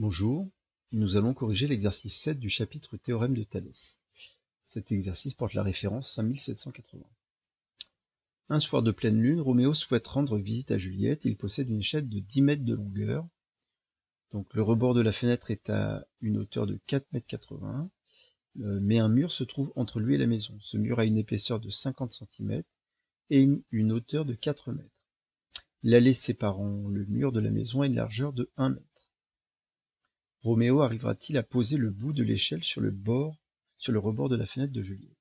Bonjour, nous allons corriger l'exercice 7 du chapitre Théorème de Thalès. Cet exercice porte la référence 5780. Un soir de pleine lune, Roméo souhaite rendre visite à Juliette. Il possède une échelle de 10 mètres de longueur. Donc le rebord de la fenêtre est à une hauteur de 4,80 m, mais un mur se trouve entre lui et la maison. Ce mur a une épaisseur de 50 cm et une hauteur de 4 mètres. L'allée séparant le mur de la maison a une largeur de 1 mètre. Roméo arrivera-t-il à poser le bout de l'échelle sur le rebord de la fenêtre de Juliette?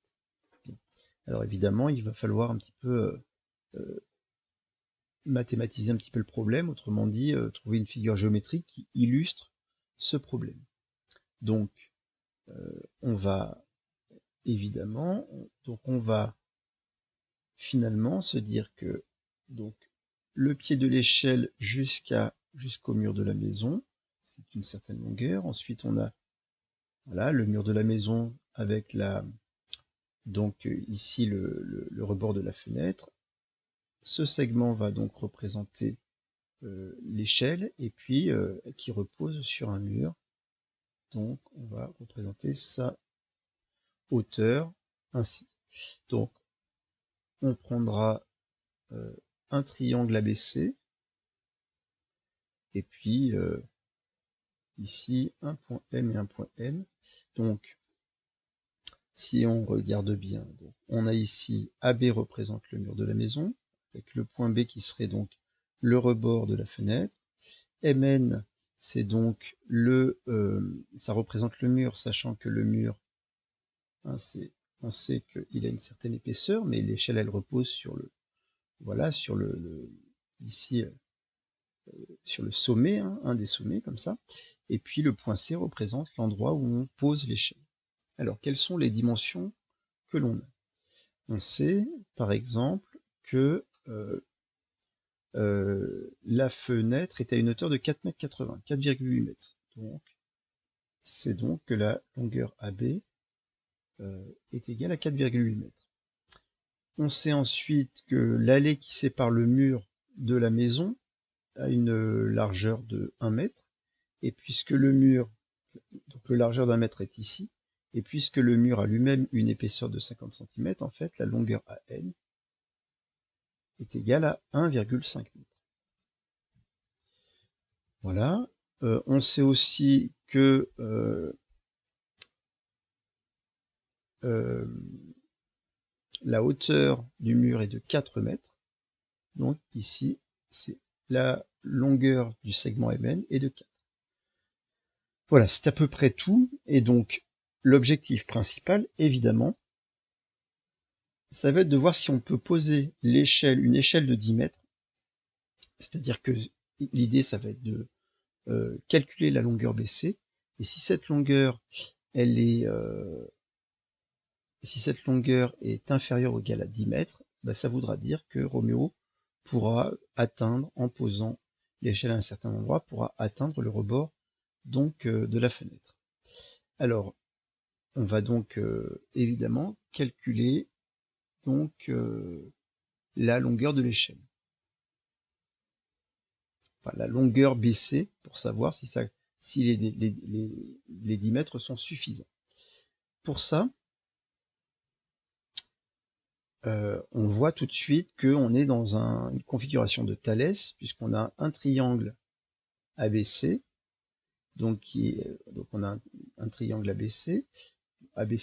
Bien. Alors évidemment, il va falloir un petit peu mathématiser un petit peu le problème, autrement dit, trouver une figure géométrique qui illustre ce problème. Donc, on va finalement se dire que donc le pied de l'échelle jusqu'au mur de la maison, c'est une certaine longueur. Ensuite, on a le mur de la maison avec ici le rebord de la fenêtre. Ce segment va donc représenter l'échelle et puis qui repose sur un mur. Donc on va représenter sa hauteur ainsi. Donc on prendra un triangle ABC et puis ici un point M et un point N. Donc si on regarde bien, donc on a ici AB représente le mur de la maison, avec le point B qui serait donc le rebord de la fenêtre. MN, c'est donc ça représente le mur, sachant que le mur, on sait qu'il a une certaine épaisseur, mais l'échelle elle repose sur ici sur le sommet, un des sommets comme ça. Et puis le point C représente l'endroit où on pose l'échelle. Alors, quelles sont les dimensions que l'on a? On sait, par exemple, que la fenêtre est à une hauteur de 4,80 m, 4,8 m. Donc, c'est donc que la longueur AB est égale à 4,8 m. On sait ensuite que l'allée qui sépare le mur de la maison a une largeur de 1 m, et puisque le mur, donc le largeur d'un mètre est ici, et puisque le mur a lui-même une épaisseur de 50 cm, en fait, la longueur AN est égale à 1,5 m. Voilà. On sait aussi que la hauteur du mur est de 4 mètres. Donc ici, c'est la longueur du segment MN est de 4. Voilà, c'est à peu près tout. Et donc, l'objectif principal, évidemment, ça va être de voir si on peut poser une échelle de 10 mètres. C'est-à-dire que l'idée, ça va être de calculer la longueur BC. Et si cette longueur, est inférieure ou égale à 10 mètres, bah, ça voudra dire que Roméo pourra atteindre, en posant l'échelle à un certain endroit, pourra atteindre le rebord donc de la fenêtre. Alors, on va donc évidemment calculer donc la longueur de l'échelle. Enfin, la longueur BC pour savoir si les 10 mètres sont suffisants. Pour ça, on voit tout de suite qu'on est dans une configuration de Thalès, puisqu'on a un triangle ABC, donc on a un triangle ABC,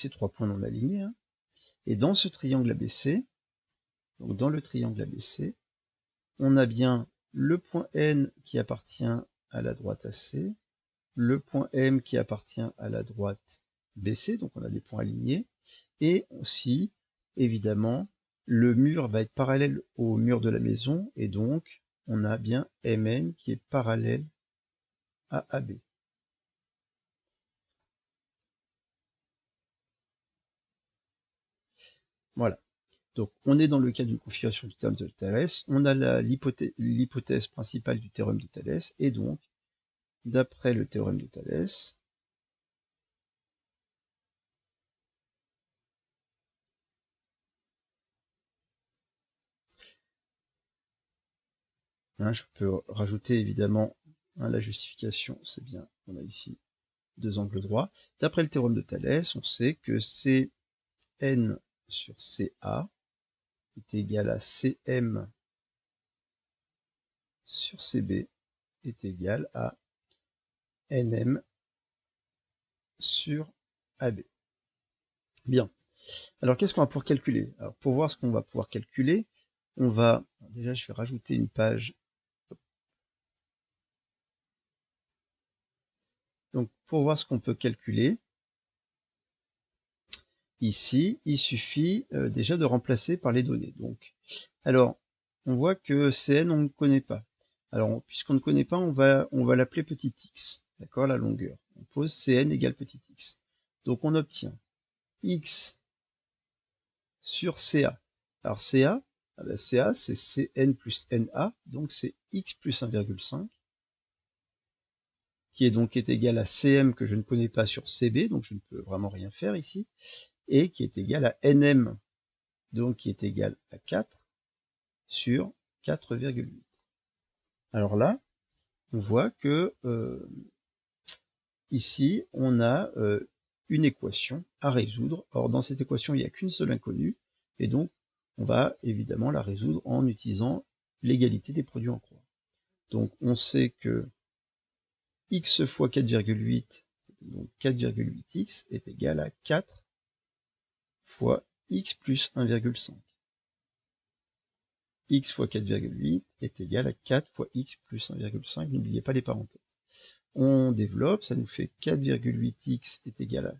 3 points non alignés, hein, et dans ce triangle ABC, donc dans le triangle ABC, on a bien le point N qui appartient à la droite AC, le point M qui appartient à la droite BC, donc on a des points alignés, et aussi, évidemment, le mur va être parallèle au mur de la maison, et donc on a bien MN qui est parallèle à AB. Voilà. Donc on est dans le cas d'une configuration du théorème de Thalès, on a l'hypothèse principale du théorème de Thalès, et donc, d'après le théorème de Thalès, je peux rajouter évidemment Hein, la justification, c'est bien, on a ici deux angles droits. D'après le théorème de Thalès, on sait que Cn sur Ca est égal à Cm sur Cb est égal à Nm sur AB. Bien. Alors, qu'est-ce qu'on va pouvoir calculer? Alors, pour voir ce qu'on va pouvoir calculer, on va... Déjà, je vais rajouter une page. Donc, pour voir ce qu'on peut calculer, ici, il suffit déjà de remplacer par les données. Donc, alors, on voit que Cn, on ne connaît pas. Alors, puisqu'on ne connaît pas, on va l'appeler petit x, d'accord, la longueur. On pose Cn égale petit x. Donc, on obtient x sur Ca. Alors, Ca, Ca, c'est Cn plus Na, donc c'est x plus 1,5, qui est donc égal à Cm que je ne connais pas sur Cb, donc je ne peux vraiment rien faire ici, et qui est égal à Nm, donc qui est égal à 4 sur 4,8. Alors là, on voit que ici, on a une équation à résoudre. Or, dans cette équation, il n'y a qu'une seule inconnue, et donc on va évidemment la résoudre en utilisant l'égalité des produits en croix. Donc, on sait que x fois 4,8, donc 4,8x, est égal à 4 fois x plus 1,5. X fois 4,8 est égal à 4 fois x plus 1,5. N'oubliez pas les parenthèses. On développe, ça nous fait 4,8x est égal à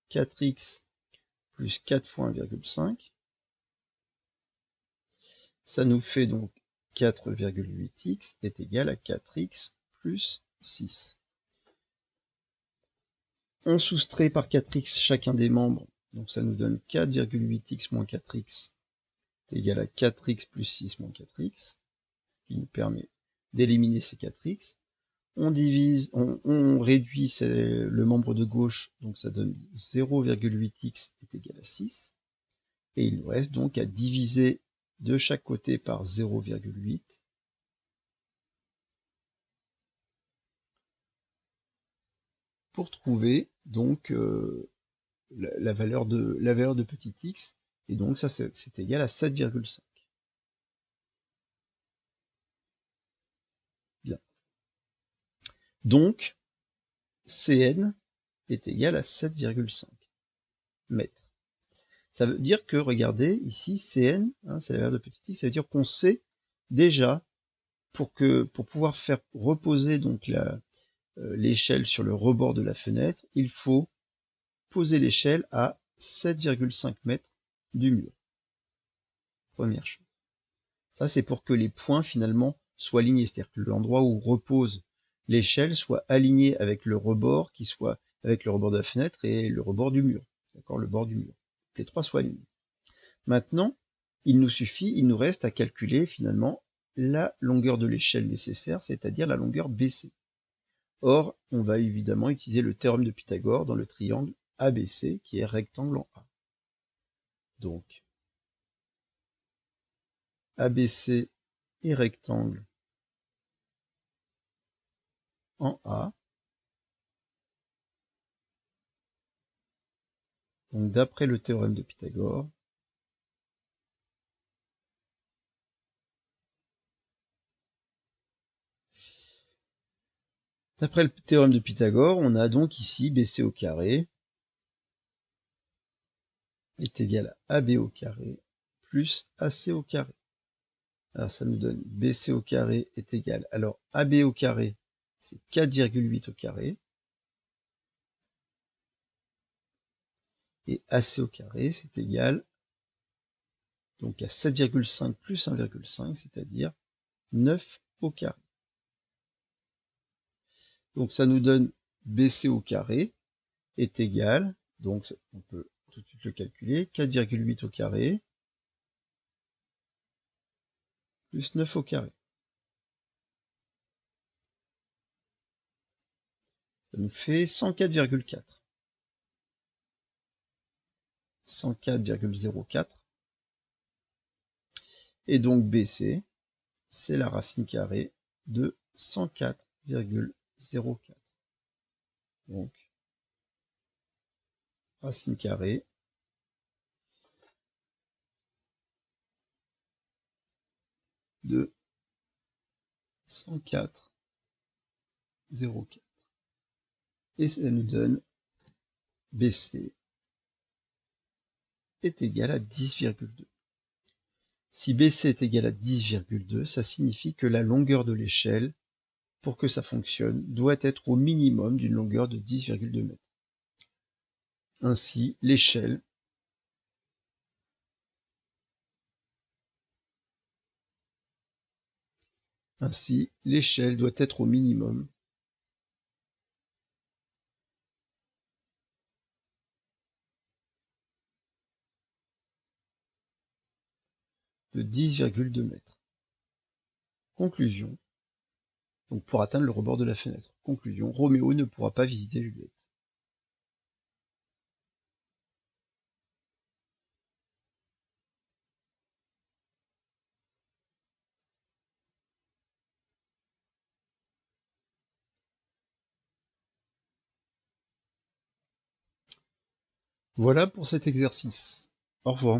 4x plus 4 fois 1,5. Ça nous fait donc 4,8x est égal à 4x plus 6. On soustrait par 4x chacun des membres, donc ça nous donne 4,8x moins 4x est égal à 4x plus 6 moins 4x, ce qui nous permet d'éliminer ces 4x. On divise, on réduit le membre de gauche, donc ça donne 0,8x est égal à 6. Et il nous reste donc à diviser de chaque côté par 0,8 pour trouver donc la valeur de petit x. Et donc ça c'est égal à 7,5. Bien. Donc, Cn est égal à 7,5 mètres. Ça veut dire que, regardez, ici, Cn, hein, c'est la valeur de petit x, ça veut dire qu'on sait déjà, pour pouvoir faire reposer donc l'échelle sur le rebord de la fenêtre, il faut poser l'échelle à 7,5 mètres du mur. Première chose. Ça, c'est pour que les points, finalement, soient alignés, c'est-à-dire que l'endroit où repose l'échelle soit aligné avec le rebord, qui soit avec le rebord de la fenêtre et le rebord du mur. D'accord, le bord du mur. Que les trois soient alignés. Maintenant, il nous reste à calculer finalement la longueur de l'échelle nécessaire, c'est-à-dire la longueur BC. Or, on va évidemment utiliser le théorème de Pythagore dans le triangle ABC, qui est rectangle en A. Donc, ABC est rectangle en A. Donc, d'après le théorème de Pythagore, on a donc ici BC au carré est égal à AB au carré plus AC au carré. Alors ça nous donne BC au carré est égal. Alors AB au carré, c'est 4,8 au carré. Et AC au carré, c'est égal donc à 7,5 plus 1,5, c'est-à-dire 9 au carré. Donc ça nous donne BC au carré est égal, donc on peut tout de suite le calculer, 4,8 au carré plus 9 au carré. Ça nous fait 104,4. 104,04. Et donc BC, c'est la racine carrée de 104,04. 0,04. Donc, racine carrée de 104,04. Et ça nous donne BC est égal à 10,2. Si BC est égal à 10,2, ça signifie que la longueur de l'échelle, pour que ça fonctionne, doit être au minimum d'une longueur de 10,2 mètres. Ainsi, l'échelle doit être au minimum de 10,2 mètres. Conclusion. Donc pour atteindre le rebord de la fenêtre. Conclusion, Roméo ne pourra pas visiter Juliette. Voilà pour cet exercice. Au revoir.